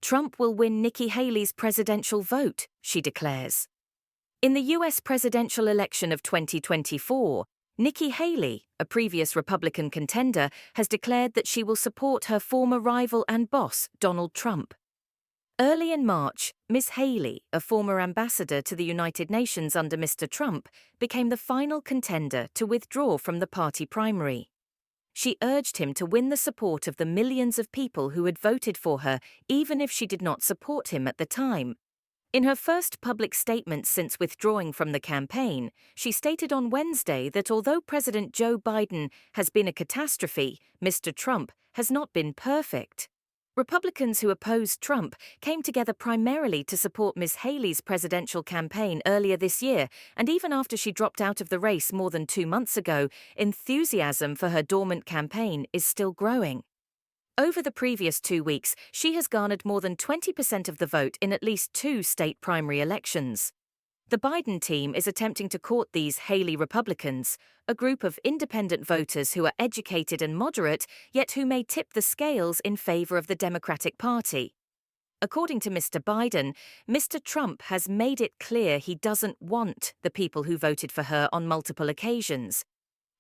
Trump will win Nikki Haley's presidential vote, she declares. In the U.S. presidential election of 2024, Nikki Haley, a previous Republican contender, has declared that she will support her former rival and boss, Donald Trump. Early in March, Ms. Haley, a former ambassador to the United Nations under Mr. Trump, became the final contender to withdraw from the party primary. She urged him to win the support of the millions of people who had voted for her, even if she did not support him at the time. In her first public statement since withdrawing from the campaign, she stated on Wednesday that although President Joe Biden has been a catastrophe, Mr. Trump has not been perfect. Republicans who opposed Trump came together primarily to support Ms. Haley's presidential campaign earlier this year, and even after she dropped out of the race more than 2 months ago, enthusiasm for her dormant campaign is still growing. Over the previous 2 weeks, she has garnered more than 20% of the vote in at least 2 state primary elections. The Biden team is attempting to court these Haley Republicans, a group of independent voters who are educated and moderate, yet who may tip the scales in favor of the Democratic Party. According to Mr. Biden, Mr. Trump has made it clear he doesn't want the people who voted for her on multiple occasions.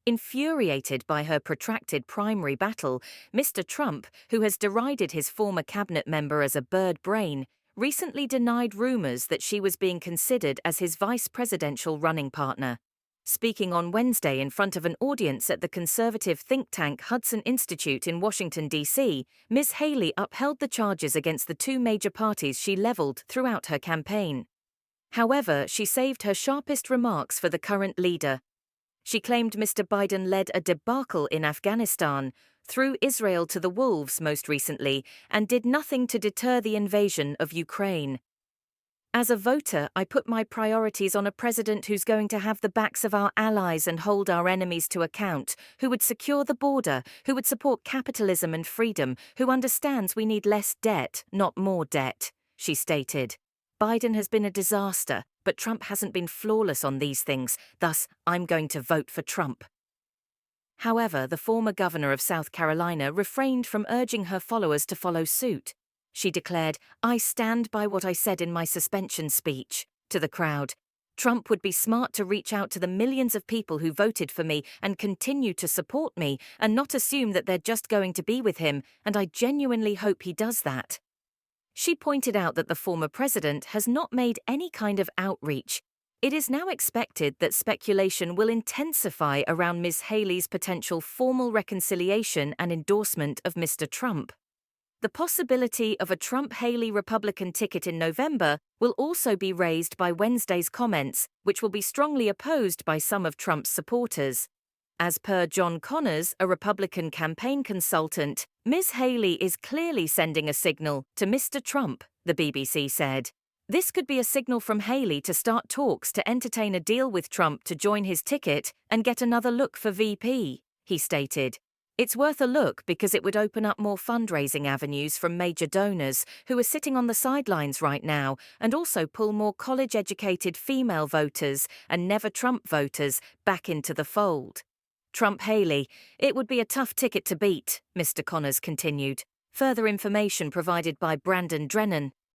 Infuriated by her protracted primary battle, Mr. Trump, who has derided his former cabinet member as a bird brain, recently denied rumors that she was being considered as his vice presidential running partner. Speaking on Wednesday in front of an audience at the conservative think tank Hudson Institute in Washington, D.C., Ms. Haley upheld the charges against the 2 major parties she leveled throughout her campaign. However, she saved her sharpest remarks for the current leader. She claimed Mr. Biden led a debacle in Afghanistan, threw Israel to the wolves most recently, and did nothing to deter the invasion of Ukraine. As a voter, I put my priorities on a president who's going to have the backs of our allies and hold our enemies to account, who would secure the border, who would support capitalism and freedom, who understands we need less debt, not more debt, she stated. Biden has been a disaster, but Trump hasn't been flawless on these things, thus I'm going to vote for Trump. However, the former governor of South Carolina refrained from urging her followers to follow suit. She declared, "I stand by what I said in my suspension speech," to the crowd. Trump would be smart to reach out to the millions of people who voted for me and continue to support me and not assume that they're just going to be with him, and I genuinely hope he does that. She pointed out that the former president has not made any kind of outreach. It is now expected that speculation will intensify around Ms. Haley's potential formal reconciliation and endorsement of Mr. Trump. The possibility of a Trump-Haley Republican ticket in November will also be raised by Wednesday's comments, which will be strongly opposed by some of Trump's supporters. As per John Connors, a Republican campaign consultant, Ms. Haley is clearly sending a signal to Mr. Trump, the BBC said. This could be a signal from Haley to start talks to entertain a deal with Trump to join his ticket and get another look for VP, he stated. It's worth a look because it would open up more fundraising avenues from major donors who are sitting on the sidelines right now and also pull more college-educated female voters and never Trump voters back into the fold. Trump-Haley, it would be a tough ticket to beat, Mr. Connors continued. Further information provided by Brandon Drennan,